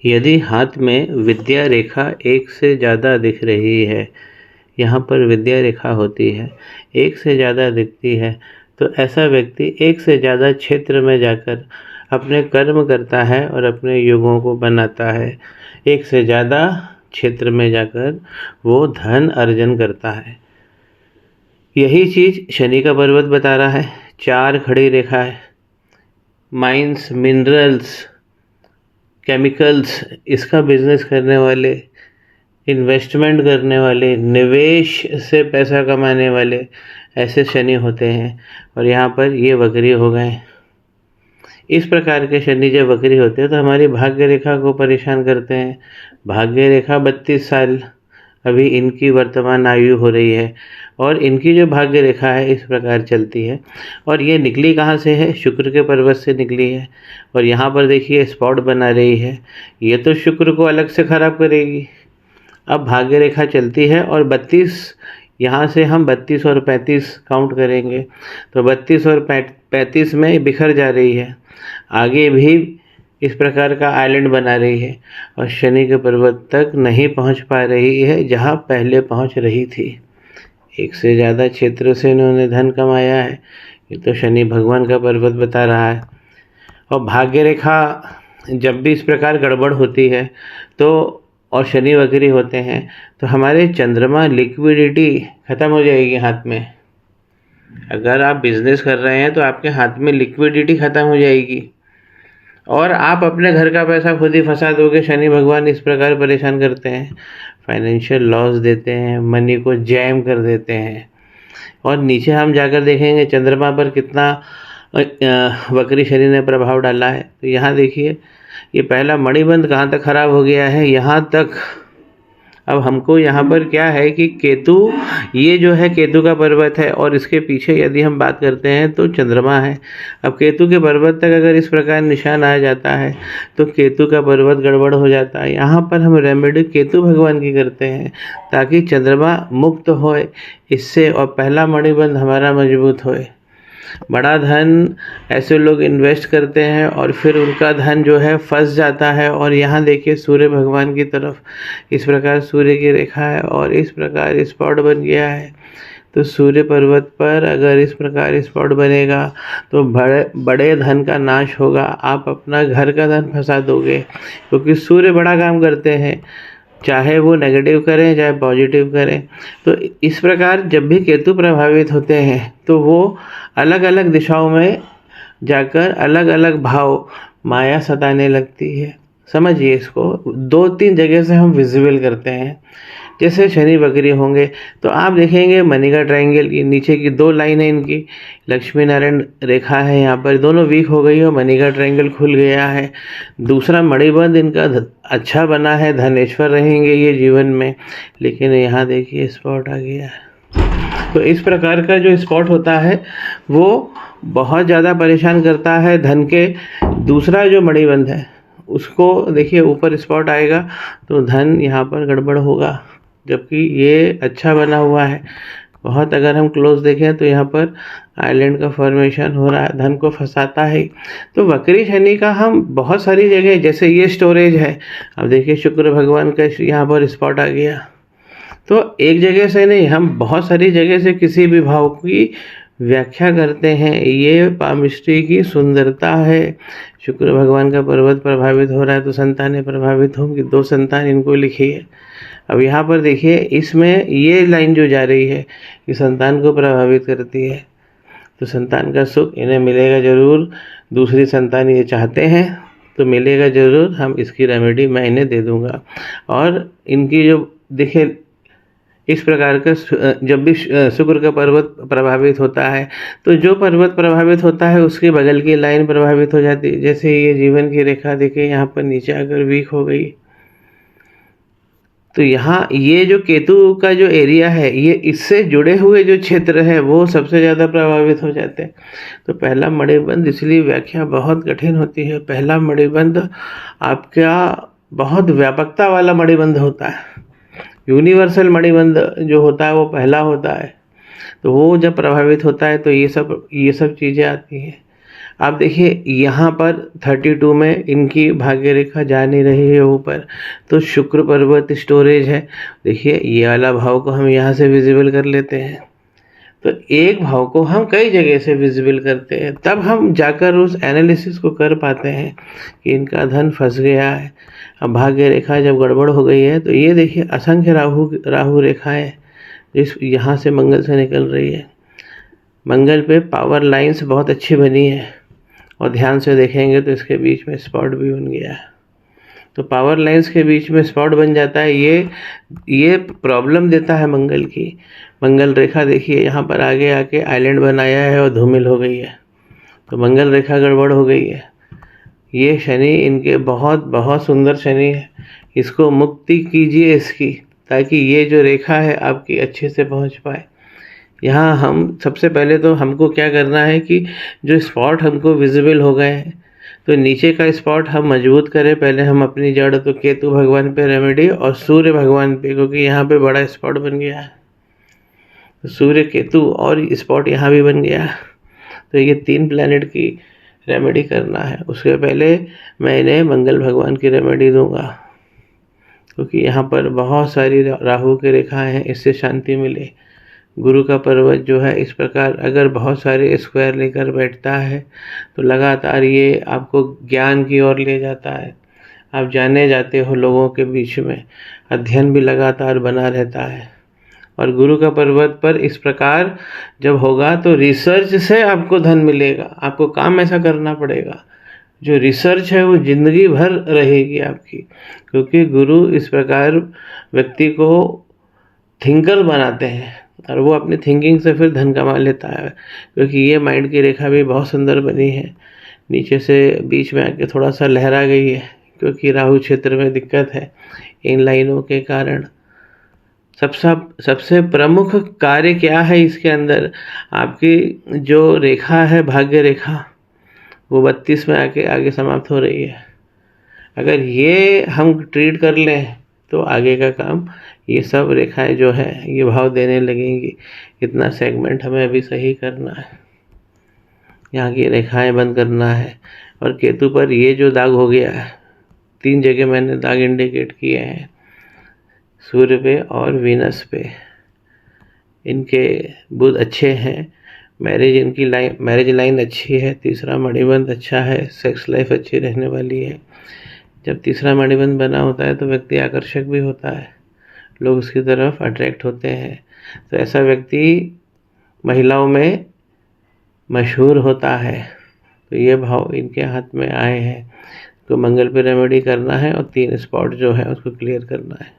यदि हाथ में विद्या रेखा एक से ज़्यादा दिख रही है, यहाँ पर विद्या रेखा होती है, एक से ज़्यादा दिखती है, तो ऐसा व्यक्ति एक से ज़्यादा क्षेत्र में जाकर अपने कर्म करता है और अपने युगों को बनाता है। एक से ज़्यादा क्षेत्र में जाकर वो धन अर्जन करता है। यही चीज़ शनि का पर्वत बता रहा है। 4 खड़ी रेखा है, माइंस, मिनरल्स, केमिकल्स, इसका बिजनेस करने वाले, इन्वेस्टमेंट करने वाले, निवेश से पैसा कमाने वाले, ऐसे शनि होते हैं। और यहाँ पर ये वक्री हो गए। इस प्रकार के शनि जब वक्री होते हैं तो हमारी भाग्य रेखा को परेशान करते हैं। भाग्य रेखा 32 साल अभी इनकी वर्तमान आयु हो रही है और इनकी जो भाग्य रेखा है इस प्रकार चलती है। और ये निकली कहाँ से है? शुक्र के पर्वत से निकली है। और यहाँ पर देखिए स्पॉट बना रही है, ये तो शुक्र को अलग से खराब करेगी। अब भाग्य रेखा चलती है और 32, यहाँ से हम 32 और 35 काउंट करेंगे तो 32 और 35 में बिखर जा रही है। आगे भी इस प्रकार का आइलैंड बना रही है और शनि के पर्वत तक नहीं पहुंच पा रही है जहां पहले पहुंच रही थी। एक से ज़्यादा क्षेत्र से इन्होंने धन कमाया है, ये तो शनि भगवान का पर्वत बता रहा है। और भाग्य रेखा जब भी इस प्रकार गड़बड़ होती है तो और शनि वक्री होते हैं तो हमारे चंद्रमा लिक्विडिटी ख़त्म हो जाएगी हाथ में। अगर आप बिजनेस कर रहे हैं तो आपके हाथ में लिक्विडिटी ख़त्म हो जाएगी और आप अपने घर का पैसा खुद ही फंसा दोगे। शनि भगवान इस प्रकार परेशान करते हैं, फाइनेंशियल लॉस देते हैं, मनी को जैम कर देते हैं। और नीचे हम जाकर देखेंगे चंद्रमा पर कितना वक्री शनि ने प्रभाव डाला है। तो यहाँ देखिए ये पहला मणिबंध कहाँ तक खराब हो गया है, यहाँ तक। अब हमको यहाँ पर क्या है कि केतु, ये जो है केतु का पर्वत है और इसके पीछे यदि हम बात करते हैं तो चंद्रमा है। अब केतु के पर्वत तक अगर इस प्रकार निशान आ जाता है तो केतु का पर्वत गड़बड़ हो जाता है। यहाँ पर हम रेमेडी केतु भगवान की करते हैं ताकि चंद्रमा मुक्त होए इससे और पहला मणिबंध हमारा मजबूत होए। बड़ा धन ऐसे लोग इन्वेस्ट करते हैं और फिर उनका धन जो है फंस जाता है। और यहाँ देखिए सूर्य भगवान की तरफ इस प्रकार सूर्य की रेखा है और इस प्रकार स्पॉट बन गया है। तो सूर्य पर्वत पर अगर इस प्रकार स्पॉट बनेगा तो बड़े धन का नाश होगा। आप अपना घर का धन फंसा दोगे क्योंकि सूर्य बड़ा काम करते हैं, चाहे वो नेगेटिव करें चाहे पॉजिटिव करें। तो इस प्रकार जब भी केतु प्रभावित होते हैं तो वो अलग अलग दिशाओं में जाकर अलग अलग भाव माया सताने लगती है। समझिए इसको, 2-3 जगह से हम विजिबल करते हैं। जैसे शनि वक्री होंगे तो आप देखेंगे मनी का ट्रायंगल की नीचे की 2 लाइनें इनकी लक्ष्मी नारायण रेखा है, यहाँ पर दोनों वीक हो गई और मनी का ट्रायंगल खुल गया है। दूसरा मणिबंध इनका अच्छा बना है, धनेश्वर रहेंगे ये जीवन में, लेकिन यहाँ देखिए स्पॉट आ गया है। तो इस प्रकार का जो स्पॉट होता है वो बहुत ज़्यादा परेशान करता है धन के। दूसरा जो मणिबंध है उसको देखिए ऊपर स्पॉट आएगा तो धन यहाँ पर गड़बड़ होगा, जबकि ये अच्छा बना हुआ है बहुत। अगर हम क्लोज देखें तो यहाँ पर आइलैंड का फॉर्मेशन हो रहा है, धन को फंसाता है। तो वक्री शनि का हम बहुत सारी जगह, जैसे ये स्टोरेज है, अब देखिए शुक्र भगवान का यहाँ पर स्पॉट आ गया। तो एक जगह से नहीं, हम बहुत सारी जगह से किसी भी भाव की व्याख्या करते हैं। ये पामिस्ट्री की सुंदरता है। शुक्र भगवान का पर्वत प्रभावित हो रहा है तो संतानें प्रभावित होंगी। 2 संतान इनको लिखी है। अब यहाँ पर देखिए इसमें ये लाइन जो जा रही है कि संतान को प्रभावित करती है, तो संतान का सुख इन्हें मिलेगा ज़रूर। दूसरी संतान ये चाहते हैं तो मिलेगा ज़रूर। हम इसकी रेमेडी मैं इन्हें दे दूँगा। और इनकी जो देखिए इस प्रकार का जब भी शुक्र का पर्वत प्रभावित होता है तो जो पर्वत प्रभावित होता है उसके बगल की लाइन प्रभावित हो जाती है। जैसे ये जीवन की रेखा देखिए यहाँ पर नीचे आकर वीक हो गई। तो यहाँ ये जो केतु का जो एरिया है, ये इससे जुड़े हुए जो क्षेत्र है वो सबसे ज़्यादा प्रभावित हो जाते हैं। तो पहला मणिबंध, इसलिए व्याख्या बहुत कठिन होती है। पहला मणिबंध आपका बहुत व्यापकता वाला मणिबंध होता है। यूनिवर्सल मणिबंध जो होता है वो पहला होता है। तो वो जब प्रभावित होता है तो ये सब चीज़ें आती हैं। आप देखिए यहाँ पर 32 में इनकी भाग्य रेखा जा नहीं रही है ऊपर, तो शुक्र पर्वत स्टोरेज है। देखिए ये वाला भाव को हम यहाँ से विजिबल कर लेते हैं, तो एक भाव को हम कई जगह से विजिबल करते हैं, तब हम जाकर उस एनालिसिस को कर पाते हैं कि इनका धन फंस गया है। अब भाग्य रेखा जब गड़बड़ हो गई है, तो ये देखिए असंख्य राहु रेखाएं इस यहाँ से मंगल से निकल रही है। मंगल पे पावर लाइंस बहुत अच्छी बनी है, और ध्यान से देखेंगे तो इसके बीच में स्पॉट भी बन गया है। तो पावर लाइंस के बीच में स्पॉट बन जाता है, ये प्रॉब्लम देता है मंगल की। मंगल रेखा देखिए यहाँ पर आगे आके आइलैंड बनाया है और धूमिल हो गई है, तो मंगल रेखा गड़बड़ हो गई है। ये शनि इनके बहुत बहुत सुंदर शनि है, इसको मुक्ति कीजिए इसकी, ताकि ये जो रेखा है आपकी अच्छे से पहुँच पाए। यहाँ हम सबसे पहले तो हमको क्या करना है कि जो स्पॉट हमको विजिबल हो गए हैं, तो नीचे का स्पॉट हम मजबूत करें। पहले हम अपनी जड़ तो केतु भगवान पे रेमेडी और सूर्य भगवान पे, क्योंकि यहाँ पे बड़ा स्पॉट बन गया है, तो सूर्य केतु और स्पॉट यहाँ भी बन गया। तो ये 3 प्लैनेट की रेमेडी करना है। उसके पहले मैं इन्हें मंगल भगवान की रेमेडी दूंगा, क्योंकि यहाँ पर बहुत सारी राहु की रेखाएं हैं, इससे शांति मिले। गुरु का पर्वत जो है इस प्रकार अगर बहुत सारे स्क्वायर लेकर बैठता है, तो लगातार ये आपको ज्ञान की ओर ले जाता है। आप जाने जाते हो लोगों के बीच में, अध्ययन भी लगातार बना रहता है। और गुरु का पर्वत पर इस प्रकार जब होगा, तो रिसर्च से आपको धन मिलेगा। आपको काम ऐसा करना पड़ेगा, जो रिसर्च है वो जिंदगी भर रहेगी आपकी, क्योंकि गुरु इस प्रकार व्यक्ति को थिंकर बनाते हैं, और वो अपनी थिंकिंग से फिर धन कमा लेता है। क्योंकि ये माइंड की रेखा भी बहुत सुंदर बनी है, नीचे से बीच में आके थोड़ा सा लहरा गई है, क्योंकि राहु क्षेत्र में दिक्कत है इन लाइनों के कारण। सबसे प्रमुख कार्य क्या है इसके अंदर, आपकी जो रेखा है भाग्य रेखा, वो 32 में आके आगे समाप्त हो रही है। अगर ये हम ट्रीट कर लें, तो आगे का काम ये सब रेखाएं जो है ये भाव देने लगेंगी। इतना सेगमेंट हमें अभी सही करना है, यहाँ की रेखाएं बंद करना है। और केतु पर ये जो दाग हो गया है, 3 जगह मैंने दाग इंडिकेट किए हैं, सूर्य पे और वीनस पे। इनके बुध अच्छे हैं, मैरिज लाइन अच्छी है, तीसरा मणिबंध अच्छा है, सेक्स लाइफ अच्छी रहने वाली है। जब तीसरा मणिबंध बना होता है तो व्यक्ति आकर्षक भी होता है, लोग उसकी तरफ अट्रैक्ट होते हैं। तो ऐसा व्यक्ति महिलाओं में मशहूर होता है। तो ये भाव इनके हाथ में आए हैं, तो मंगल पे रेमेडी करना है और 3 स्पॉट जो है उसको क्लियर करना है।